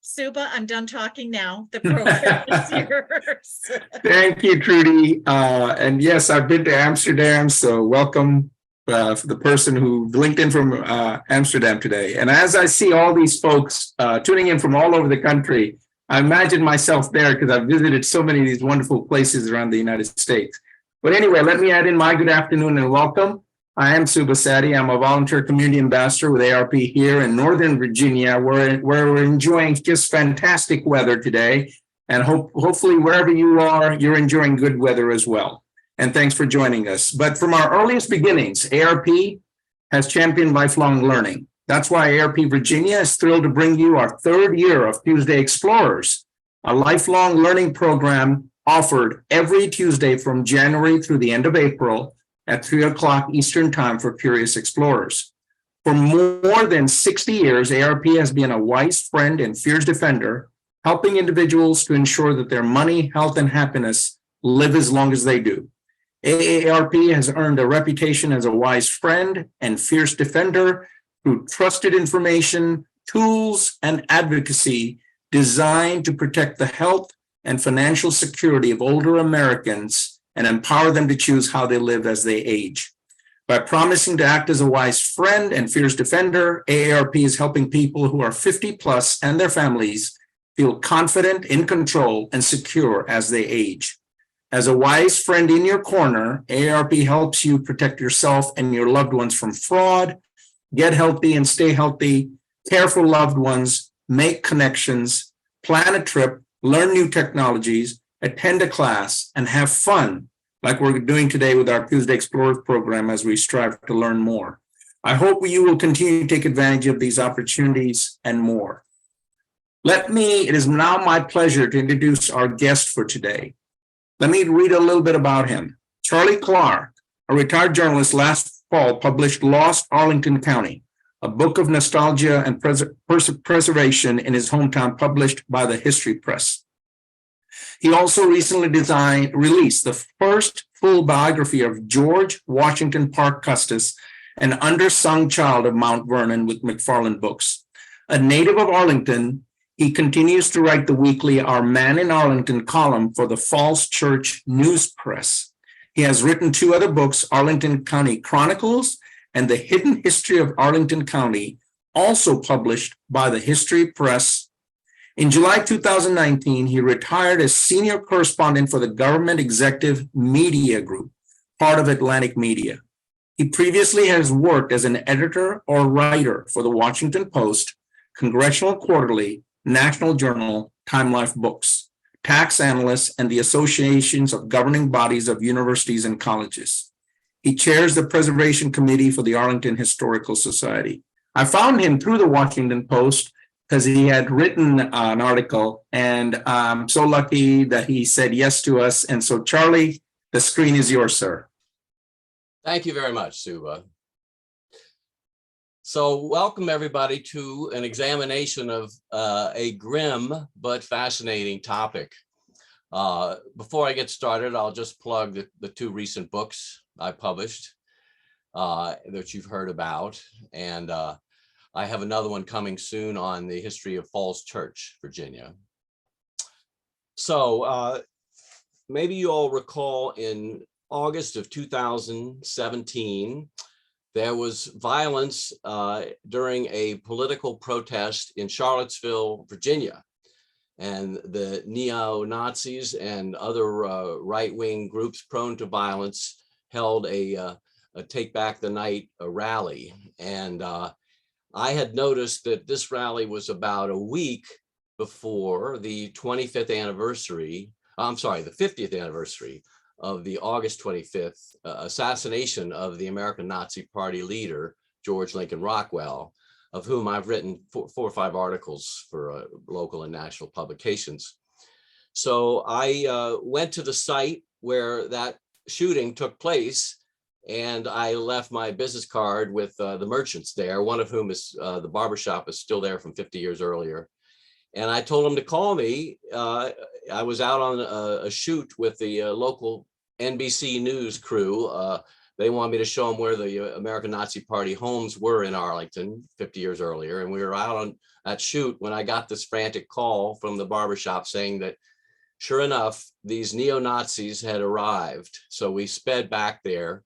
Suba, I'm done talking now. The program is yours. Thank you, Trudy. And yes, I've been to Amsterdam, so welcome for the person who linked in from Amsterdam today. And as I see all these folks tuning in from all over the country, I imagine myself there because I've visited so many of these wonderful places around the United States. But anyway, let me add in my good afternoon and welcome. I am Suba Sadi. I'm a volunteer community ambassador with AARP here in Northern Virginia, where we're enjoying just fantastic weather today. And hopefully wherever you are, you're enjoying good weather as well. And thanks for joining us. But from our earliest beginnings, AARP has championed lifelong learning. That's why AARP Virginia is thrilled to bring you our third year of Tuesday Explorers, a lifelong learning program offered every Tuesday from January through the end of April at 3 o'clock Eastern Time for curious explorers. For more than 60 years, AARP has been a wise friend and fierce defender, helping individuals to ensure that their money, health, and happiness live as long as they do. AARP has earned a reputation as a wise friend and fierce defender through trusted information, tools, and advocacy designed to protect the health and financial security of older Americans and empower them to choose how they live as they age. By promising to act as a wise friend and fierce defender, AARP is helping people who are 50 plus and their families feel confident, in control, and secure as they age. As a wise friend in your corner, AARP helps you protect yourself and your loved ones from fraud, get healthy and stay healthy, care for loved ones, make connections, plan a trip, learn new technologies, attend a class, and have fun, like we're doing today with our Tuesday Explorers program as we strive to learn more. I hope you will continue to take advantage of these opportunities and more. It is now my pleasure to introduce our guest for today. Let me read a little bit about him. Charlie Clark, a retired journalist, last fall published Lost Arlington County, a book of nostalgia and preservation in his hometown, published by the History Press. He also recently released the first full biography of George Washington Parke Custis, an undersung child of Mount Vernon, with McFarland Books. A native of Arlington, he continues to write the weekly Our Man in Arlington column for the Falls Church News Press. He has written two other books, Arlington County Chronicles and The Hidden History of Arlington County, also published by the History Press. In July 2019, he retired as senior correspondent for the Government Executive Media Group, part of Atlantic Media. He previously has worked as an editor or writer for the Washington Post, Congressional Quarterly, National Journal, Time Life Books, tax analyst, and the associations of governing bodies of universities and colleges. He chairs the Preservation Committee for the Arlington Historical Society. I found him through the Washington Post because he had written an article, and I'm so lucky that he said yes to us. And so, Charlie, the screen is yours, sir. Thank you very much, Suba. So welcome everybody to an examination of a grim but fascinating topic. Before I get started, I'll just plug the two recent books I published that you've heard about. And I have another one coming soon on the history of Falls Church, Virginia. So maybe you all recall in August of 2017, there was violence during a political protest in Charlottesville, Virginia. And the neo-Nazis and other right-wing groups prone to violence held a Take Back the Night rally. And I had noticed that this rally was about a week before the 50th anniversary of the August 25th assassination of the American Nazi Party leader, George Lincoln Rockwell, of whom I've written four or five articles for local and national publications. So I went to the site where that shooting took place, and I left my business card with the merchants there, one of whom is the barbershop is still there from 50 years earlier. And I told them to call me. I was out on a shoot with the local NBC News crew. they wanted me to show them where the American Nazi Party homes were in Arlington 50 years earlier. And we were out on that shoot when I got this frantic call from the barbershop saying that, sure enough, these neo-Nazis had arrived. So we sped back there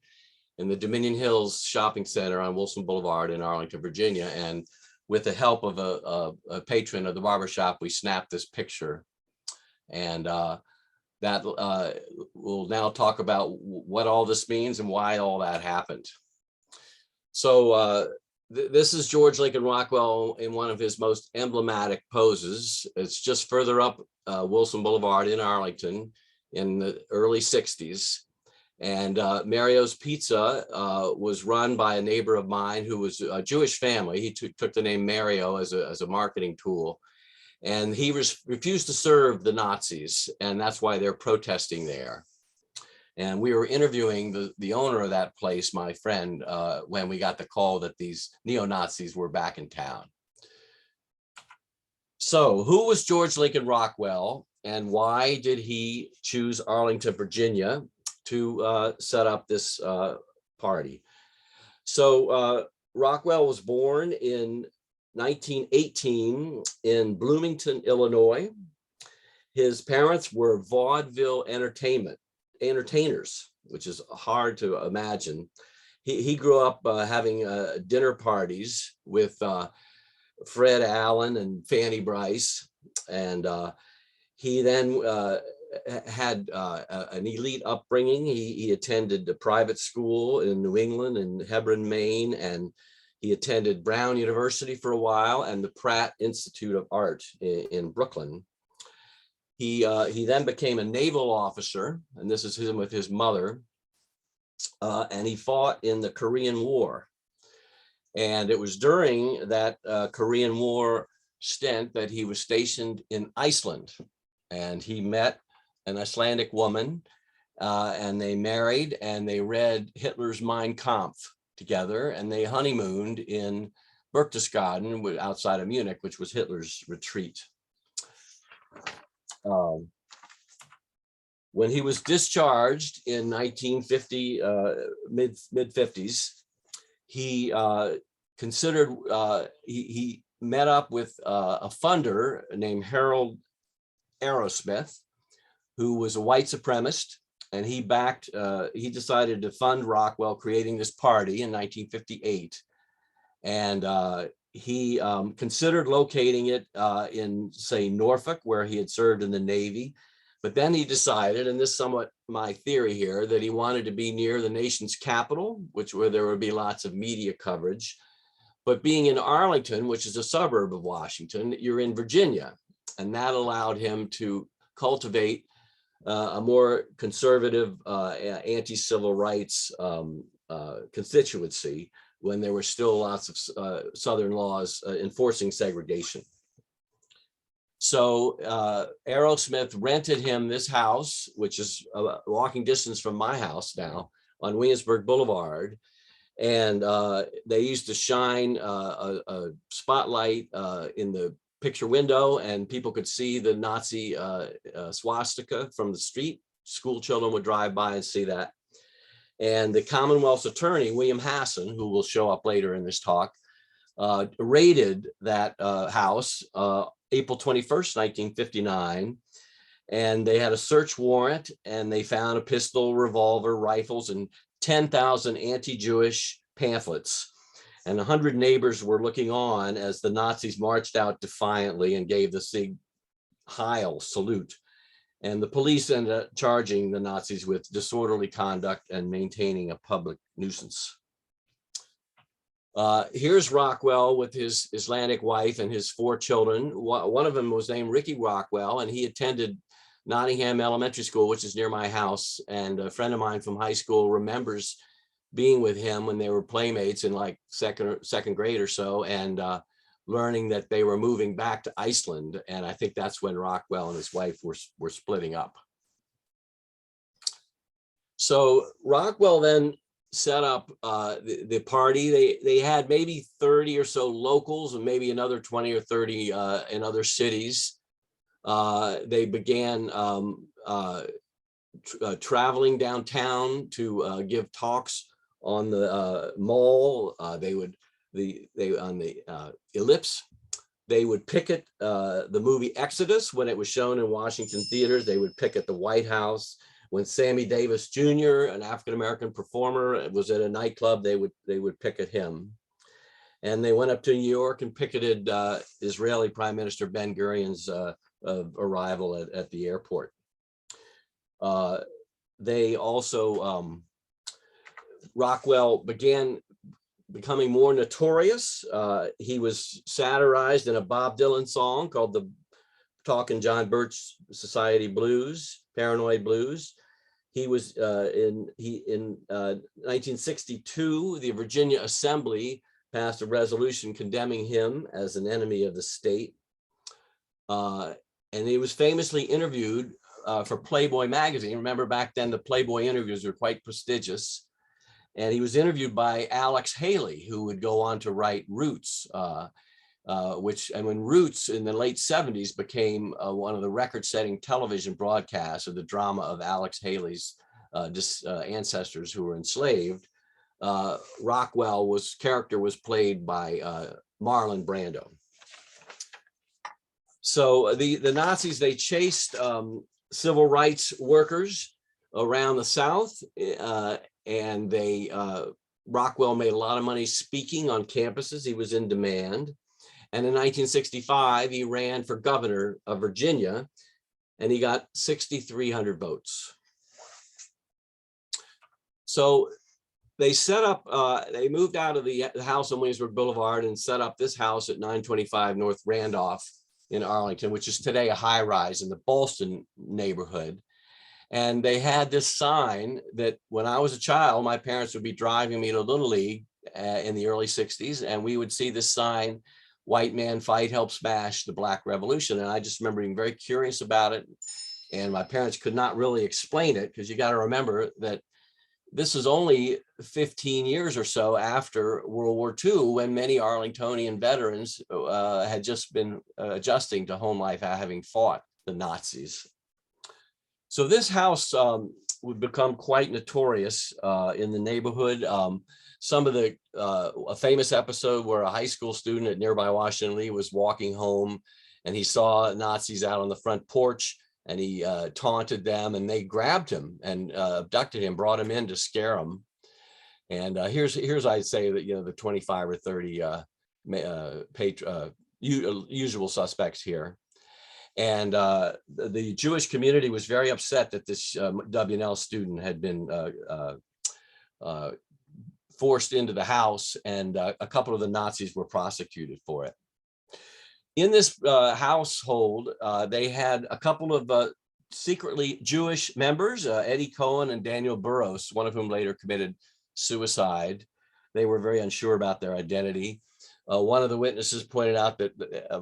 in the Dominion Hills Shopping Center on Wilson Boulevard in Arlington, Virginia. And with the help of a patron of the barbershop, we snapped this picture. And that we'll now talk about what all this means and why all that happened. So this is George Lincoln Rockwell in one of his most emblematic poses. It's just further up Wilson Boulevard in Arlington in the early 60s. And Mario's Pizza was run by a neighbor of mine who was a Jewish family. He took the name Mario as a marketing tool. And he refused to serve the Nazis, and that's why they're protesting there. And we were interviewing the owner of that place, my friend, when we got the call that these neo-Nazis were back in town. So who was George Lincoln Rockwell, and why did he choose Arlington, Virginia to set up this party? So Rockwell was born in 1918 in Bloomington, Illinois. His parents were vaudeville entertainers, which is hard to imagine. He grew up having dinner parties with Fred Allen and Fanny Brice, and he then had an elite upbringing. He attended a private school in New England in Hebron, Maine, and he attended Brown University for a while and the Pratt Institute of Art in Brooklyn. He then became a naval officer, and this is him with his mother, and he fought in the Korean War. And it was during that Korean War stint that he was stationed in Iceland, and he met an Icelandic woman, and they married, and they read Hitler's Mein Kampf together, and they honeymooned in Berchtesgaden outside of Munich, which was Hitler's retreat. When he was discharged in 1950, mid-50s, he considered, he met up with a funder named Harold Arrowsmith, who was a white supremacist, and he decided to fund Rockwell creating this party in 1958. And he considered locating it in, say, Norfolk, where he had served in the Navy. But then he decided, and this is somewhat my theory here, that he wanted to be near the nation's capital, where there would be lots of media coverage. But being in Arlington, which is a suburb of Washington, you're in Virginia. And that allowed him to cultivate a more conservative anti-civil rights constituency when there were still lots of Southern laws enforcing segregation. So Arrowsmith rented him this house, which is a walking distance from my house now on Williamsburg Boulevard. And they used to shine a spotlight in the picture window, and people could see the Nazi swastika from the street. School children would drive by and see that. And the Commonwealth's attorney, William Hasson, who will show up later in this talk, raided that house April 21st, 1959. And they had a search warrant, and they found a pistol, revolver, rifles, and 10,000 anti-Jewish pamphlets. And 100 neighbors were looking on as the Nazis marched out defiantly and gave the Sieg Heil salute. And the police ended up charging the Nazis with disorderly conduct and maintaining a public nuisance. Here's Rockwell with his Icelandic wife and his 4 children. One of them was named Ricky Rockwell, and he attended Nottingham Elementary School, which is near my house. And a friend of mine from high school remembers being with him when they were playmates in like second grade or so, and learning that they were moving back to Iceland. And I think that's when Rockwell and his wife were splitting up. So Rockwell then set up the party. They had maybe 30 or so locals and maybe another 20 or 30 in other cities. They began traveling downtown to give talks on the mall. They on the ellipse. They would picket the movie Exodus when it was shown in Washington theaters. They would picket the White House. When Sammy Davis Jr., an African-American performer, was at a nightclub, they would picket him. And they went up to New York and picketed Israeli Prime Minister Ben-Gurion's arrival at the airport. They also, Rockwell began becoming more notorious. He was satirized in a Bob Dylan song called the Talkin' John Birch Society Blues, Paranoid Blues. He was in 1962, the Virginia Assembly passed a resolution condemning him as an enemy of the state. And he was famously interviewed for Playboy magazine. Remember back then, the Playboy interviews were quite prestigious. And he was interviewed by Alex Haley, who would go on to write Roots, when Roots in the late 70s became one of the record-setting television broadcasts of the drama of Alex Haley's ancestors who were enslaved. Rockwell's character was played by Marlon Brando. So the Nazis, they chased civil rights workers around the South, and Rockwell made a lot of money speaking on campuses. He was in demand. And in 1965, he ran for governor of Virginia, and he got 6,300 votes. So they set up, they moved out of the house on Williamsburg Boulevard and set up this house at 925 North Randolph in Arlington, which is today a high rise in the Ballston neighborhood. And they had this sign that when I was a child, my parents would be driving me to Little League in the early 60s, and we would see this sign, "White man fight, help smash the Black Revolution." And I just remember being very curious about it. And my parents could not really explain it, because you got to remember that this is only 15 years or so after World War II, when many Arlingtonian veterans had just been adjusting to home life, having fought the Nazis. So this house would become quite notorious in the neighborhood. Some of a famous episode where a high school student at nearby Washington Lee was walking home, and he saw Nazis out on the front porch, and he taunted them, and they grabbed him and abducted him, brought him in to scare him. And here's I'd say that, the 25 or 30 usual suspects here. And the Jewish community was very upset that this W&L student had been forced into the house, and a couple of the Nazis were prosecuted for it. In this household, they had a couple of secretly Jewish members, Eddie Cohen and Daniel Burroughs, one of whom later committed suicide. They were very unsure about their identity. One of the witnesses pointed out that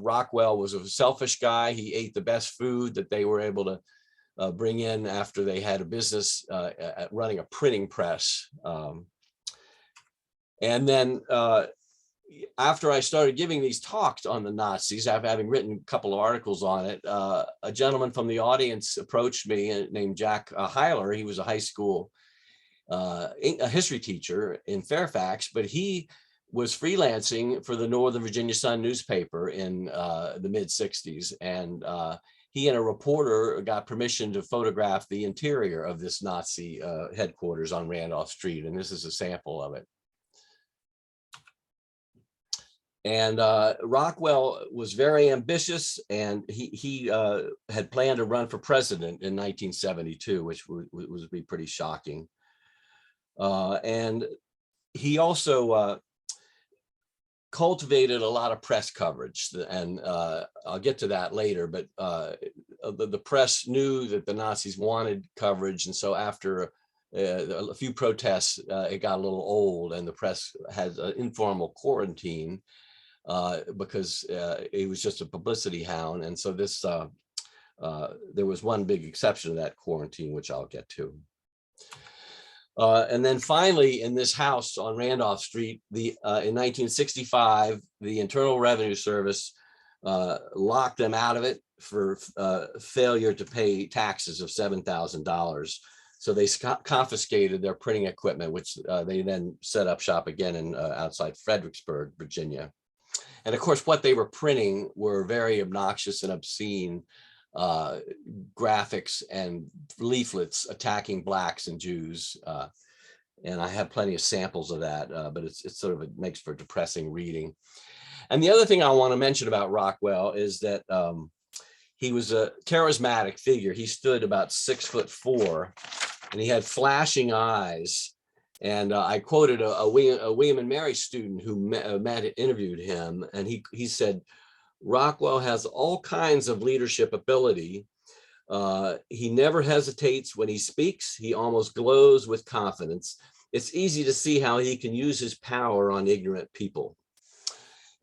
Rockwell was a selfish guy. He ate the best food that they were able to bring in after they had a business running a printing press. And then after I started giving these talks on the Nazis, after having written a couple of articles on it, a gentleman from the audience approached me named Jack Heiler. He was a high school a history teacher in Fairfax, but he was freelancing for the Northern Virginia Sun newspaper in the mid-60s. And he and a reporter got permission to photograph the interior of this Nazi headquarters on Randolph Street. And this is a sample of it. And Rockwell was very ambitious, and he had planned to run for president in 1972, which would be pretty shocking. And he also cultivated a lot of press coverage, and I'll get to that later, but the press knew that the Nazis wanted coverage, and so after a few protests, it got a little old, and the press had an informal quarantine because he was just a publicity hound. And so this there was one big exception to that quarantine, which I'll get to. And then finally, in this house on Randolph Street, in 1965, the Internal Revenue Service locked them out of it for failure to pay taxes of $7,000. So they confiscated their printing equipment, which they then set up shop again in outside Fredericksburg, Virginia. And of course, what they were printing were very obnoxious and obscene graphics and leaflets attacking Blacks and Jews. And I have plenty of samples of that, but it's sort of, it makes for depressing reading. And the other thing I want to mention about Rockwell is that he was a charismatic figure. He stood about 6'4", and he had flashing eyes. And I quoted a William and Mary student who interviewed him, and he said, Rockwell has all kinds of leadership ability. He never hesitates when he speaks. He almost glows with confidence. It's easy to see how he can use his power on ignorant people.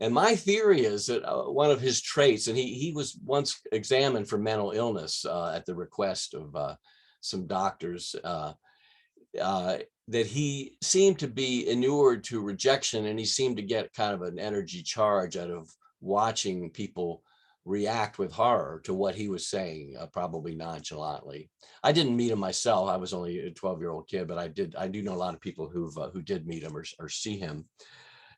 And my theory is that one of his traits, and he was once examined for mental illness at the request of some doctors, that he seemed to be inured to rejection, and he seemed to get kind of an energy charge out of watching people react with horror to what he was saying, probably nonchalantly. I didn't meet him myself. I was only a 12-year-old kid, but I do know a lot of people who did meet him or see him.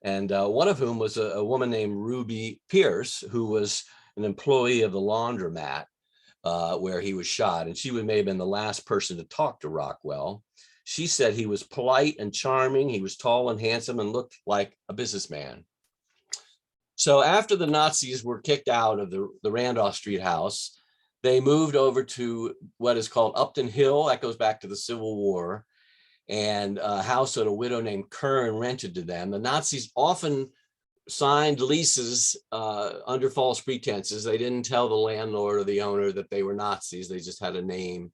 And one of whom was a woman named Ruby Pierce, who was an employee of the laundromat where he was shot. And she may have been the last person to talk to Rockwell. She said he was polite and charming. He was tall and handsome and looked like a businessman. So after the Nazis were kicked out of the Randolph Street house, they moved over to what is called Upton Hill. That goes back to the Civil War, and a house that a widow named Kern rented to them. The Nazis often signed leases under false pretenses. They didn't tell the landlord or the owner that they were Nazis. They just had a name,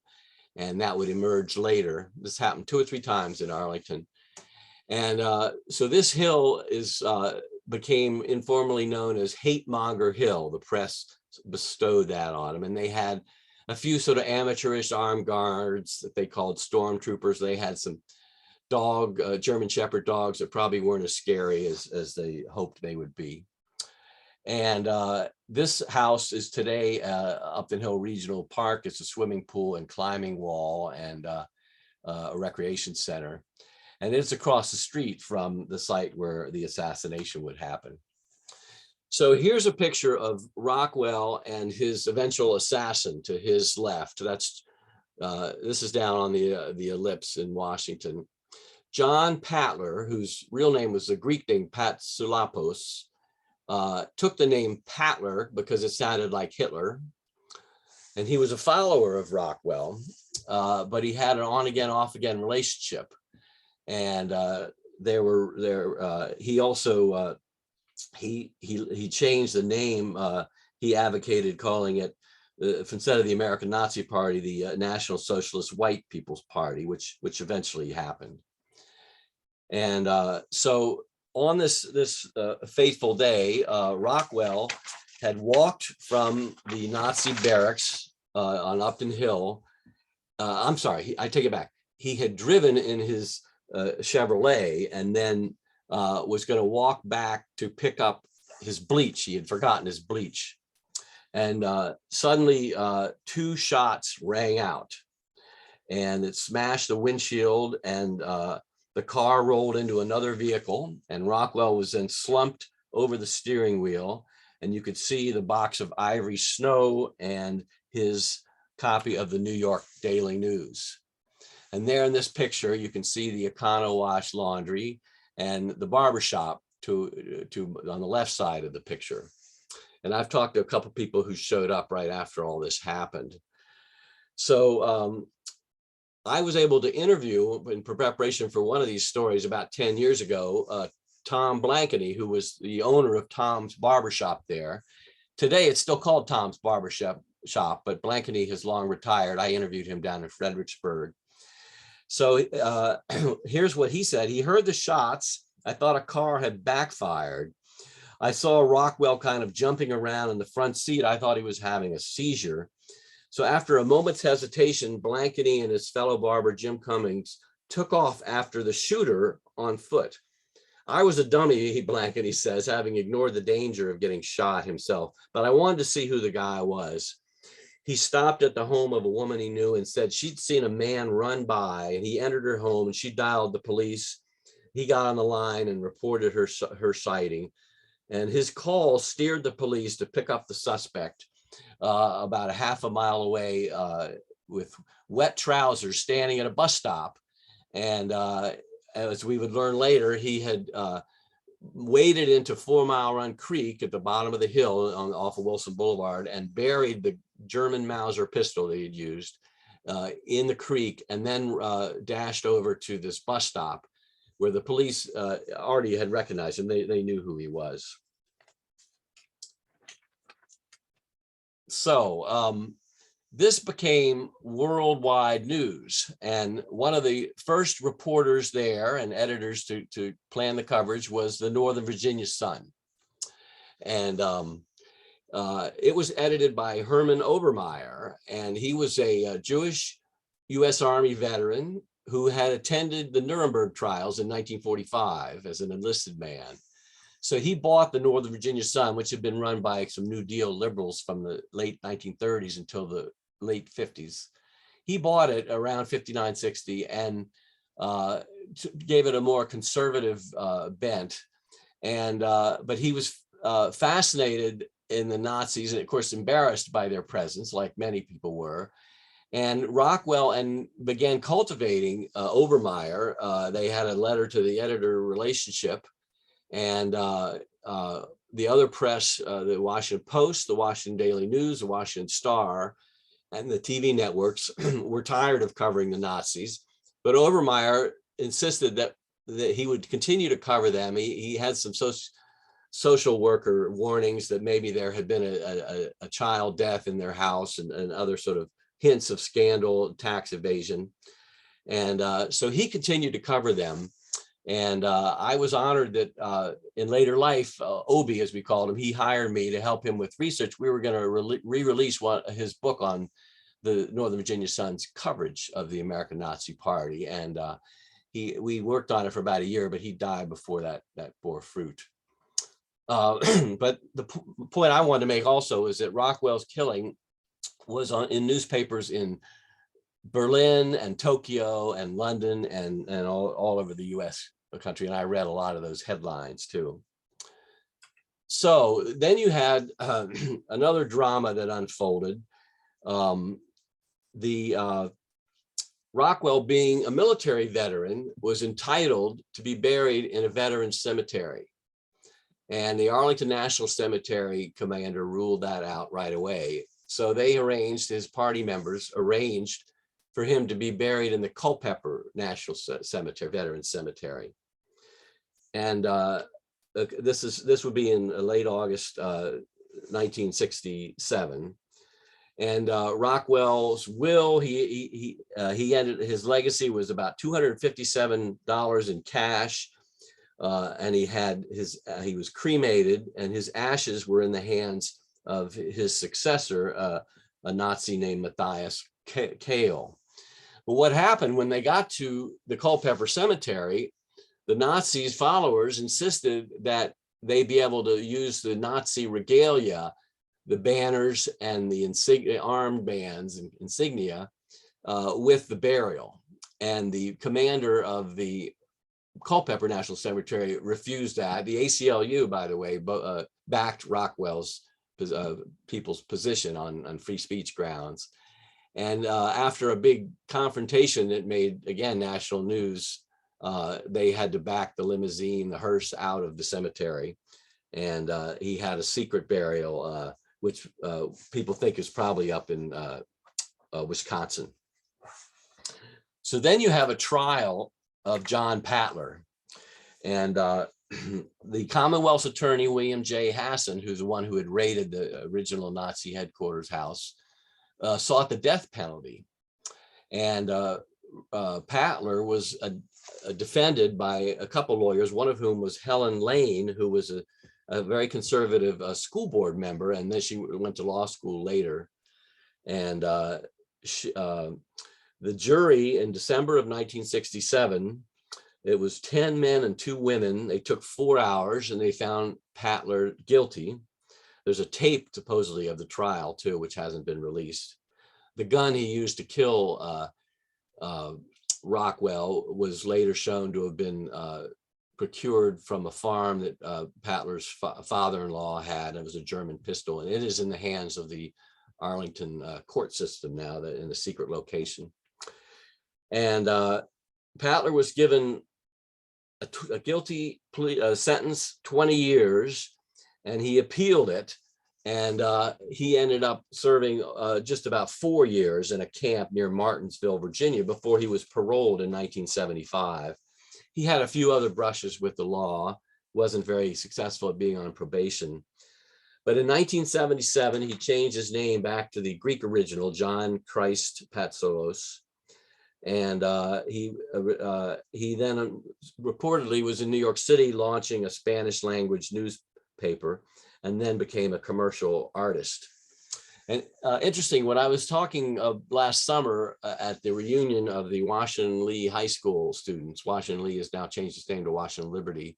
and that would emerge later. This happened 2 or 3 times in Arlington. And so this hill became informally known as Hate Monger Hill. The press bestowed that on them, and they had a few sort of amateurish armed guards that they called stormtroopers. They had some German Shepherd dogs that probably weren't as scary as they hoped they would be. And this house is today Upton Hill Regional Park. It's a swimming pool and climbing wall and a recreation center. And it's across the street from the site where the assassination would happen. So here's a picture of Rockwell and his eventual assassin to his left. This is down on the ellipse in Washington. John Patler, whose real name was the Greek name Patsulapos, took the name Patler because it sounded like Hitler. And he was a follower of Rockwell, but he had an on-again, off-again relationship. And he also he changed the name. He advocated calling it, instead of the American Nazi Party, the National Socialist White People's Party, which eventually happened. And so on this fateful day, Rockwell had walked from the Nazi barracks on Upton Hill. I'm sorry, I take it back. He had driven in his Chevrolet and then was going to walk back to pick up his bleach. He had forgotten his bleach. And suddenly 2 shots rang out, and it smashed the windshield, and the car rolled into another vehicle, and Rockwell was then slumped over the steering wheel, and you could see the box of ivory snow and his copy of the New York Daily News. And there in this picture, you can see the Econo Wash laundry and the barbershop on the left side of the picture. And I've talked to a couple of people who showed up right after all this happened. So I was able to interview, in preparation for one of these stories about 10 years ago, Tom Blankety, who was the owner of Tom's Barbershop there. Today, it's still called Tom's Barbershop, but Blankety has long retired. I interviewed him down in Fredericksburg. So here's what he said. He heard the shots. I thought a car had backfired. I saw Rockwell kind of jumping around in the front seat. I thought he was having a seizure. So after a moment's hesitation, Blankety and his fellow barber, Jim Cummings, took off after the shooter on foot. I was a dummy, Blankety says, having ignored the danger of getting shot himself, but I wanted to see who the guy was. he stopped at the home of a woman he knew and said she'd seen a man run by, and he entered her home and she dialed the police. He got on the line and reported her sighting, and his call steered the police to pick up the suspect about a half a mile away with wet trousers standing at a bus stop. And as we would learn later, he had waded into 4 Mile Run Creek at the bottom of the hill off of Wilson Boulevard and buried the German Mauser pistol that he had used in the creek, and then dashed over to this bus stop where the police already had recognized him. They knew who he was. So this became worldwide news. And one of the first reporters there and editors to plan the coverage was the Northern Virginia Sun. And it was edited by Herman Obermeyer, and he was a Jewish U.S. Army veteran who had attended the Nuremberg trials in 1945 as an enlisted man. So he bought the Northern Virginia Sun, which had been run by some New Deal liberals from the late 1930s until the late 50s. He bought it around 59, 60 and gave it a more conservative bent. And but he was fascinated in the Nazis and of course embarrassed by their presence, like many people were. And Rockwell began cultivating Obermeyer. They had a letter to the editor relationship, and the other press, the Washington Post, the Washington Daily News, the Washington Star, and the TV networks were tired of covering the Nazis. But Obermeyer insisted that he would continue to cover them. He had some social worker warnings that maybe there had been a child death in their house and other sort of hints of scandal, tax evasion. And so he continued to cover them. And I was honored that in later life, Obi, as we called him, he hired me to help him with research. We were going to re-release his book on the Northern Virginia Sun's coverage of the American Nazi Party. And we worked on it for about a year, but he died before that bore fruit. But the point I wanted to make also is that Rockwell's killing was in newspapers in Berlin and Tokyo and London and all over the US country. And I read a lot of those headlines too. So then you had another drama that unfolded. Rockwell, being a military veteran, was entitled to be buried in a veteran's cemetery. And the Arlington National Cemetery commander ruled that out right away. So his party members arranged for him to be buried in the Culpeper National Cemetery, Veterans Cemetery. And this would be in late August 1967. And Rockwell's will, he ended, his legacy was about $257 in cash. And he was cremated, and his ashes were in the hands of his successor, a Nazi named Matthias Kahl. But what happened when they got to the Culpeper Cemetery, the Nazis' followers insisted that they be able to use the Nazi regalia, the banners and the armbands and insignia with the burial. And the commander of the Culpeper National Cemetery refused that. The ACLU, by the way, backed Rockwell's people's position on free speech grounds. And after a big confrontation that made, again, national news, they had to back the limousine, the hearse, out of the cemetery. And he had a secret burial, which people think is probably up in Wisconsin. So then you have a trial of John Patler. And the Commonwealth's attorney, William J. Hasson, who's the one who had raided the original Nazi headquarters house, sought the death penalty. And Patler was defended by a couple lawyers, one of whom was Helen Lane, who was a very conservative school board member, and then she went to law school later. And the jury in December of 1967, it was 10 men and 2 women. They took 4 hours and they found Patler guilty. There's a tape supposedly of the trial too, which hasn't been released. The gun he used to kill Rockwell was later shown to have been procured from a farm that Patler's father-in-law had. It was a German pistol, and it is in the hands of the Arlington court system now, that in a secret location. And Patler was given a guilty plea sentence, 20 years, and he appealed it. And he ended up serving just about 4 years in a camp near Martinsville, Virginia, before he was paroled in 1975. He had a few other brushes with the law, wasn't very successful at being on probation. But in 1977, he changed his name back to the Greek original, John Christ Patsolos. And he then reportedly was in New York City launching a Spanish language newspaper, and then became a commercial artist. And interesting, when I was talking last summer at the reunion of the Washington Lee High School students, Washington Lee has now changed its name to Washington Liberty.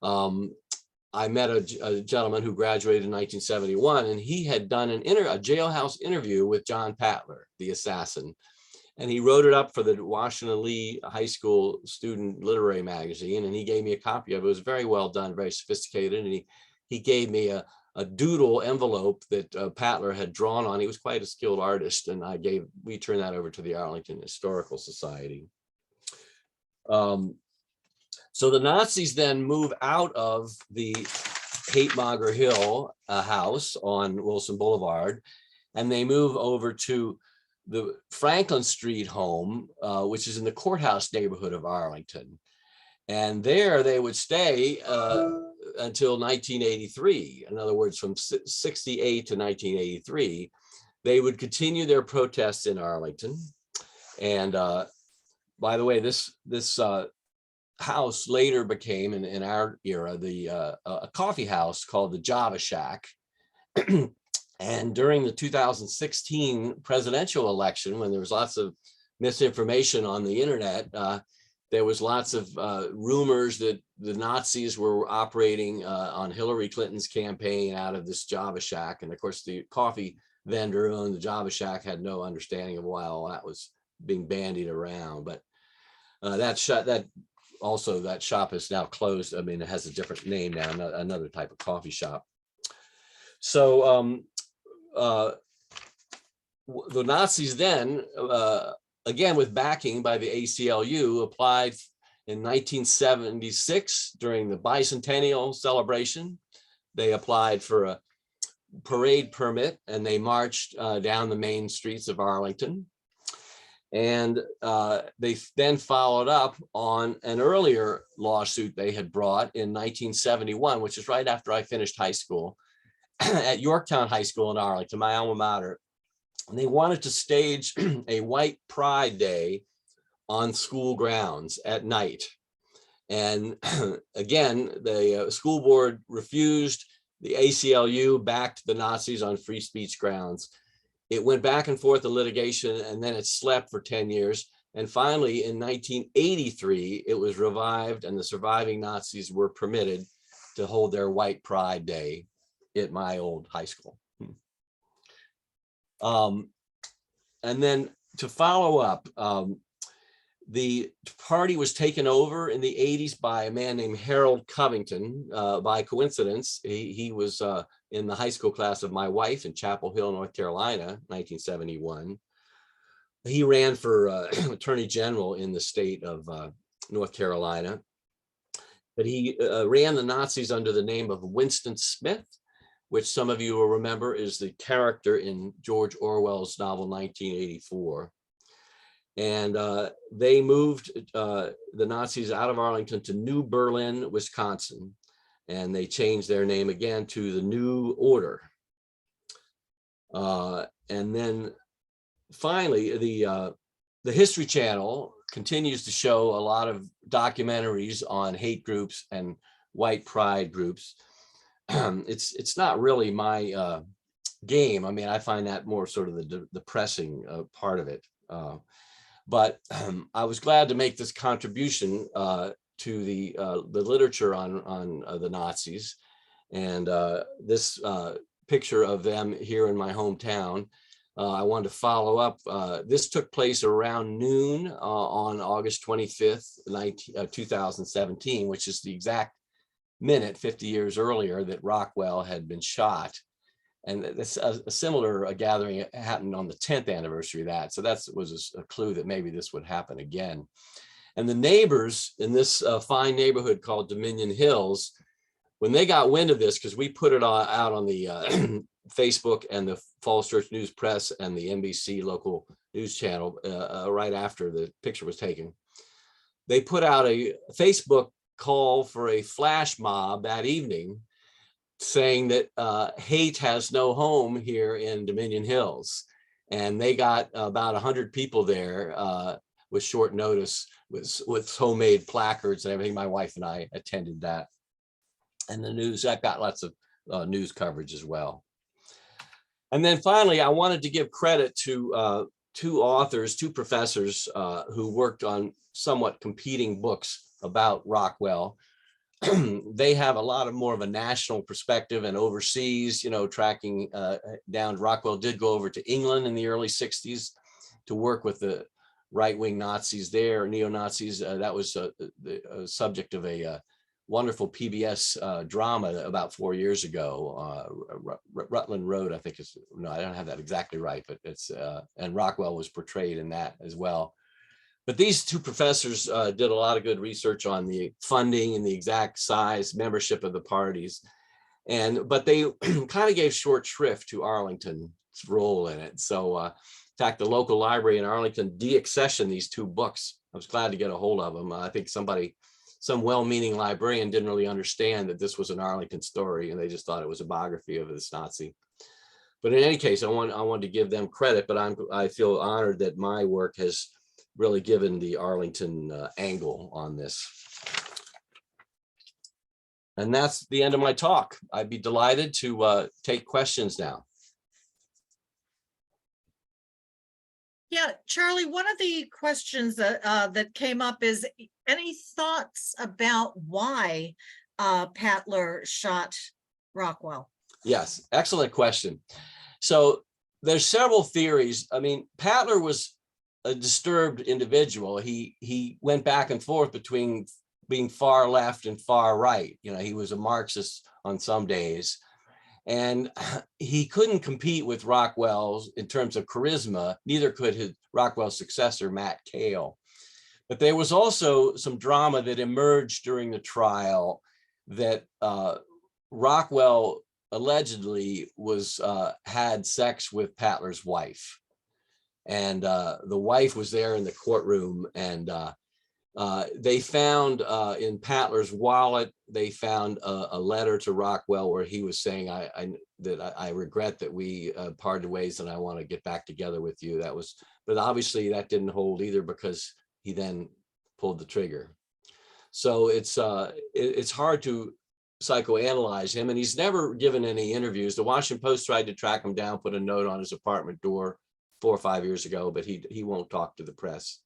I met a gentleman who graduated in 1971, and he had done a jailhouse interview with John Patler, the assassin. And he wrote it up for the Washington Lee High School student literary magazine, and he gave me a copy of it. It was very well done, very sophisticated, and he gave me a doodle envelope that Patler had drawn on. He was quite a skilled artist, and we turned that over to the Arlington Historical Society. So the Nazis then move out of the Haight-Monger Hill house on Wilson Boulevard, and they move over to the Franklin Street home, which is in the courthouse neighborhood of Arlington. And there they would stay until 1983. In other words, from 68 to 1983, they would continue their protests in Arlington. And by the way, this house later became, in our era, a coffee house called the Java Shack. And during the 2016 presidential election, when there was lots of misinformation on the internet, there was lots of rumors that the Nazis were operating on Hillary Clinton's campaign out of this Java Shack. And of course, the coffee vendor who owned the Java Shack had no understanding of why all that was being bandied around. But that shop is now closed. I mean, it has a different name now, another type of coffee shop. So the Nazis then, again with backing by the ACLU, applied in 1976 during the bicentennial celebration. They applied for a parade permit, and they marched down the main streets of Arlington. And they then followed up on an earlier lawsuit they had brought in 1971, which is right after I finished high school, at Yorktown High School in Arlington, my alma mater. And they wanted to stage a White Pride Day on school grounds at night. And again, the school board refused. The ACLU backed the Nazis on free speech grounds. It went back and forth, the litigation, and then it slept for 10 years. And finally, in 1983, it was revived, and the surviving Nazis were permitted to hold their White Pride Day at my old high school. And then to follow up, the party was taken over in the 80s by a man named Harold Covington. By coincidence, he was in the high school class of my wife in Chapel Hill, North Carolina, 1971. He ran for Attorney General in the state of North Carolina. But he ran the Nazis under the name of Winston Smith, which some of you will remember is the character in George Orwell's novel 1984. And they moved the Nazis out of Arlington to New Berlin, Wisconsin, and they changed their name again to the New Order. And then finally, the History Channel continues to show a lot of documentaries on hate groups and white pride groups. It's not really my game. I mean, I find that more sort of the depressing part of it. But I was glad to make this contribution to the literature on the Nazis. And this picture of them here in my hometown, I wanted to follow up. This took place around noon on August 25th, 2017, which is the exact minute 50 years earlier that Rockwell had been shot. And this a similar gathering happened on the 10th anniversary of that. So that was a clue that maybe this would happen again. And the neighbors in this fine neighborhood called Dominion Hills, when they got wind of this, because we put it out on the Facebook and the Falls Church News Press and the NBC local news channel right after the picture was taken, they put out a Facebook call for a flash mob that evening, saying that hate has no home here in Dominion Hills. And they got about 100 people there with short notice, with homemade placards and everything. My wife and I attended that. And the news, that got lots of news coverage as well. And then finally, I wanted to give credit to two professors who worked on somewhat competing books about Rockwell. They have a lot of more of a national perspective and overseas, tracking down. Rockwell did go over to England in the early 60s to work with the right-wing Nazis there, neo-Nazis. That was the subject of a wonderful PBS drama about 4 years ago. Rutland Road, I think is, no, I don't have that exactly right, but it's, and Rockwell was portrayed in that as well. But these two professors did a lot of good research on the funding and the exact size, membership of the parties. But they kind of gave short shrift to Arlington's role in it. So in fact, the local library in Arlington deaccessioned these two books. I was glad to get a hold of them. I think some well-meaning librarian didn't really understand that this was an Arlington story, and they just thought it was a biography of this Nazi. But in any case, I wanted to give them credit, but I feel honored that my work has really given the Arlington angle on this. And that's the end of my talk. I'd be delighted to take questions now. Yeah, Charlie, one of the questions that came up is, any thoughts about why Patler shot Rockwell? Yes, excellent question. So there's several theories. I mean, Patler was a disturbed individual. He went back and forth between being far left and far right. He was a Marxist on some days, and he couldn't compete with Rockwell in terms of charisma. Neither could Rockwell's successor, Matt Cale. But there was also some drama that emerged during the trial that Rockwell allegedly had sex with Patler's wife. And the wife was there in the courtroom, and they found in Patler's wallet, they found a letter to Rockwell where he was saying, I regret that we parted ways and I want to get back together with you. But obviously that didn't hold either, because he then pulled the trigger. So it's hard to psychoanalyze him, and he's never given any interviews. The Washington Post tried to track him down, put a note on his apartment door 4 or 5 years ago, but he won't talk to the press.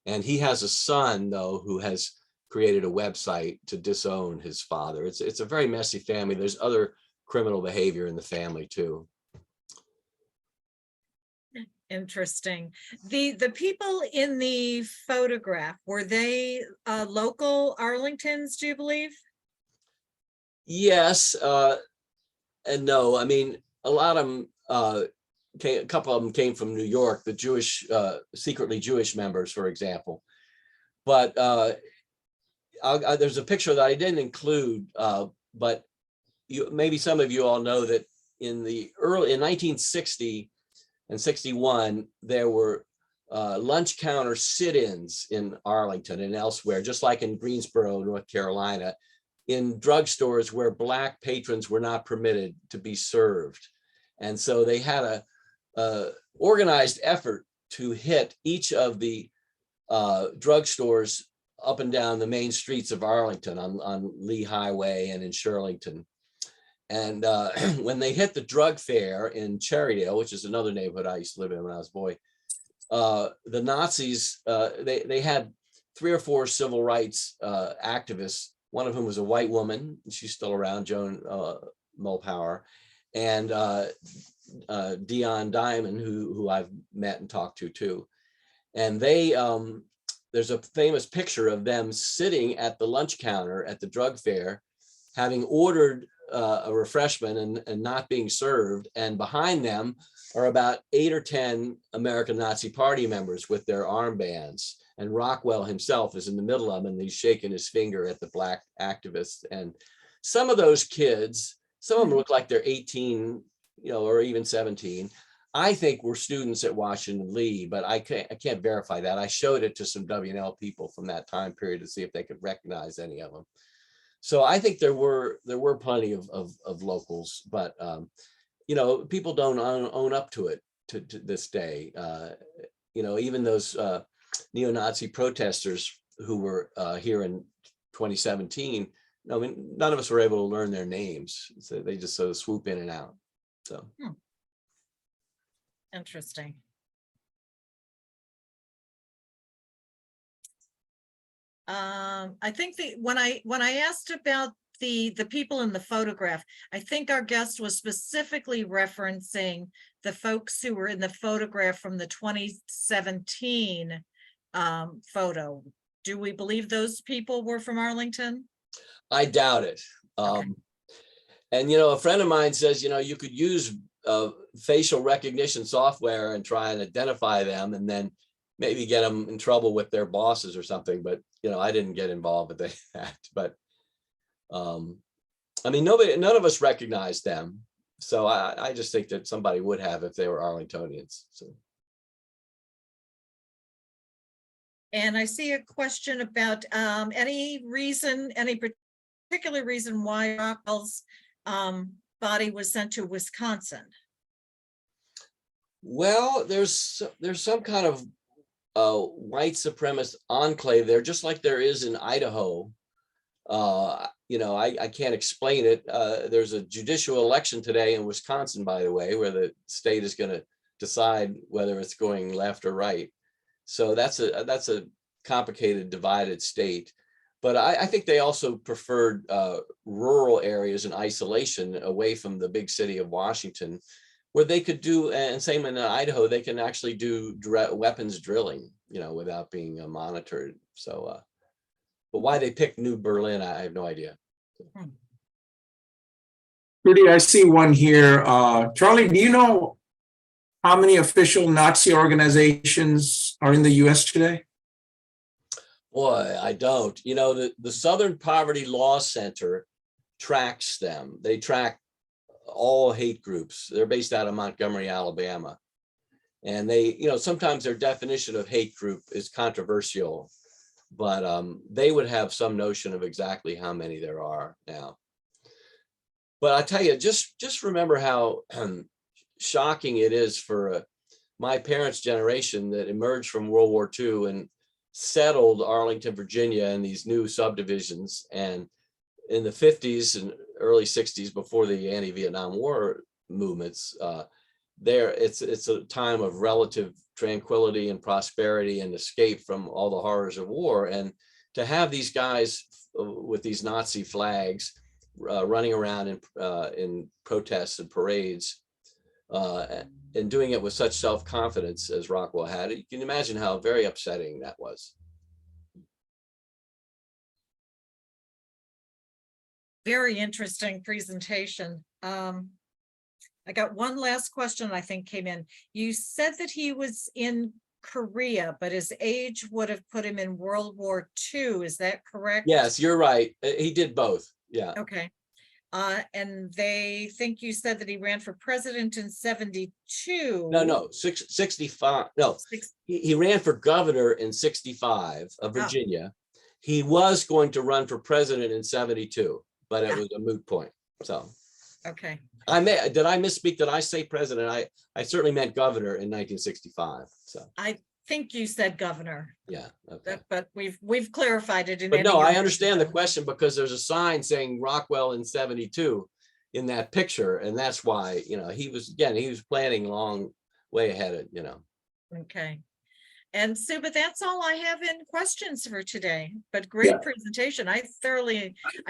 And he has a son, though, who has created a website to disown his father. It's a very messy family. There's other criminal behavior in the family too. Interesting. The people in the photograph, were they local Arlingtons, do you believe? Yes and no. I mean, a lot of them a couple of them came from New York, the Jewish, secretly Jewish members, for example. But there's a picture that I didn't include, but maybe some of you all know that in 1960 and 61, there were lunch counter sit-ins in Arlington and elsewhere, just like in Greensboro, North Carolina, in drugstores where Black patrons were not permitted to be served. And so they had a organized effort to hit each of the drugstores up and down the main streets of Arlington, on Lee Highway and in Shirlington. And when they hit the drug fair in Cherrydale, which is another neighborhood I used to live in when I was a boy, the Nazis, they had 3 or 4 civil rights activists one of whom was a white woman. She's still around, Joan Mulpower, and Dion Diamond, who I've met and talked to too. And they, there's a famous picture of them sitting at the lunch counter at the drug fair, having ordered a refreshment and not being served. And behind them are about 8 or 10 American Nazi Party members with their armbands. And Rockwell himself is in the middle of them, and he's shaking his finger at the black activists. And some of those kids, some of them look like they're 18, or even 17. I think were students at Washington Lee, but I can't verify that. I showed it to some W&L people from that time period to see if they could recognize any of them. So I think there were plenty of locals, but people don't own up to it to this day. Even those neo-Nazi protesters who were here in 2017, none of us were able to learn their names. So they just sort of swoop in and out. So. Interesting. I think when I asked about the people in the photograph, I think our guest was specifically referencing the folks who were in the photograph from the 2017 photo. Do we believe those people were from Arlington? I doubt it. Okay. And a friend of mine says, you could use facial recognition software and try and identify them, and then maybe get them in trouble with their bosses or something. But I didn't get involved with that. But none of us recognized them. So I just think that somebody would have if they were Arlingtonians. So. And I see a question about any particular reason why Rockwell's body was sent to Wisconsin. Well, there's some kind of white supremacist enclave there, just like there is in Idaho. I can't explain it. There's a judicial election today in Wisconsin, by the way, where the state is going to decide whether it's going left or right. So that's a complicated, divided state. But I think they also preferred rural areas in isolation, away from the big city of Washington, where they could do, and same in Idaho, they can actually do weapons drilling, without being monitored. So, but why they picked New Berlin, I have no idea. Rudy, I see one here. Charlie, do you know how many official Nazi organizations are in the US today? Boy, I don't. The Southern Poverty Law Center tracks them. They track all hate groups. They're based out of Montgomery, Alabama. And they, sometimes their definition of hate group is controversial, but they would have some notion of exactly how many there are now. But I tell you, just remember how shocking it is for my parents' generation that emerged from World War II and settled Arlington, Virginia, and these new subdivisions. And in the 50s and early 60s, before the anti-Vietnam War movements, it's a time of relative tranquility and prosperity and escape from all the horrors of war. And to have these guys with these Nazi flags running around in protests and parades, and doing it with such self-confidence as Rockwell had, you can imagine how very upsetting that was. Very interesting presentation. I got one last question I think came in. You said that he was in Korea, but his age would have put him in World War II. Is that correct? Yes, you're right. He did both. Yeah. Okay. And they think you said that he ran for president in 72. No, 65. No, he ran for governor in 65 of Virginia. He was going to run for president in 72, but it was a moot point. So. Okay. Did I misspeak? Did I say president? I certainly meant governor in 1965. So I think you said governor. Yeah. Okay. But we've clarified it. But no, I understand the question, because there's a sign saying Rockwell in 72 in that picture, and that's why he was planning long way ahead of. Okay. And Sue, but that's all I have in questions for today, but great Yeah. presentation. I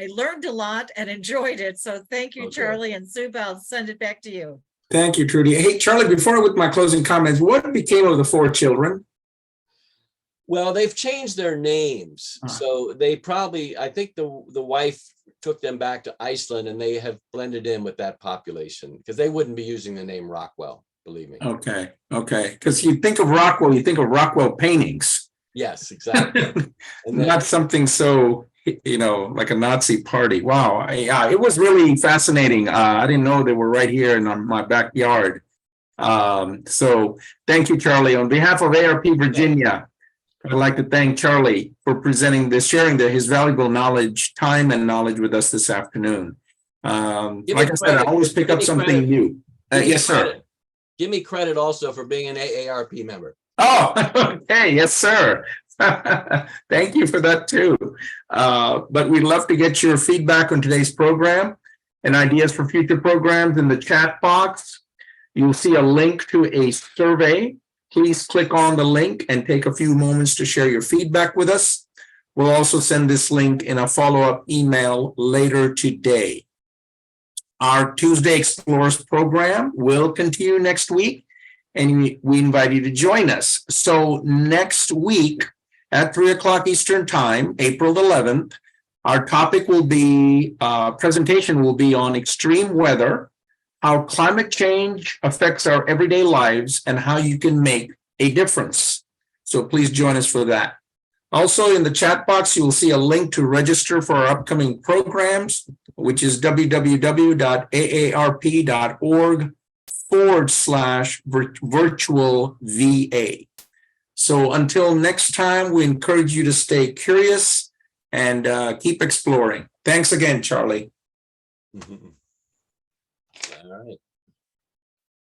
learned a lot and enjoyed it. So thank you, Okay. Charlie, and Sue, I'll send it back to you. Thank you, Trudy. Hey, Charlie, before with my closing comments, what became of the 4 children? Well, they've changed their names. Ah. So they probably, I think the wife took them back to Iceland and they have blended in with that population because they wouldn't be using the name Rockwell, believe me. Okay. Because you think of Rockwell, you think of Rockwell paintings. Yes, exactly. And then, Not something so, like a Nazi party. Wow. Yeah, it was really fascinating. I didn't know they were right here in my backyard. So thank you, Charlie. On behalf of AARP Virginia, I'd like to thank Charlie for sharing his valuable time and knowledge with us this afternoon. Like I said, I always pick up something new. Yes, sir. Give me credit also for being an AARP member. Oh, okay. Yes, sir. Thank you for that too. But we'd love to get your feedback on today's program and ideas for future programs in the chat box. You'll see a link to a survey. Please click on the link and take a few moments to share your feedback with us. We'll also send this link in a follow-up email later today. Our Tuesday Explorers program will continue next week, and we invite you to join us. So next week at 3:00 Eastern Time, April 11th, our topic will be, presentation will be on extreme weather, how climate change affects our everyday lives, and how you can make a difference. So please join us for that. Also in the chat box, you will see a link to register for our upcoming programs, which is www.aarp.org/virtual VA. So until next time, we encourage you to stay curious and keep exploring. Thanks again, Charlie. All right.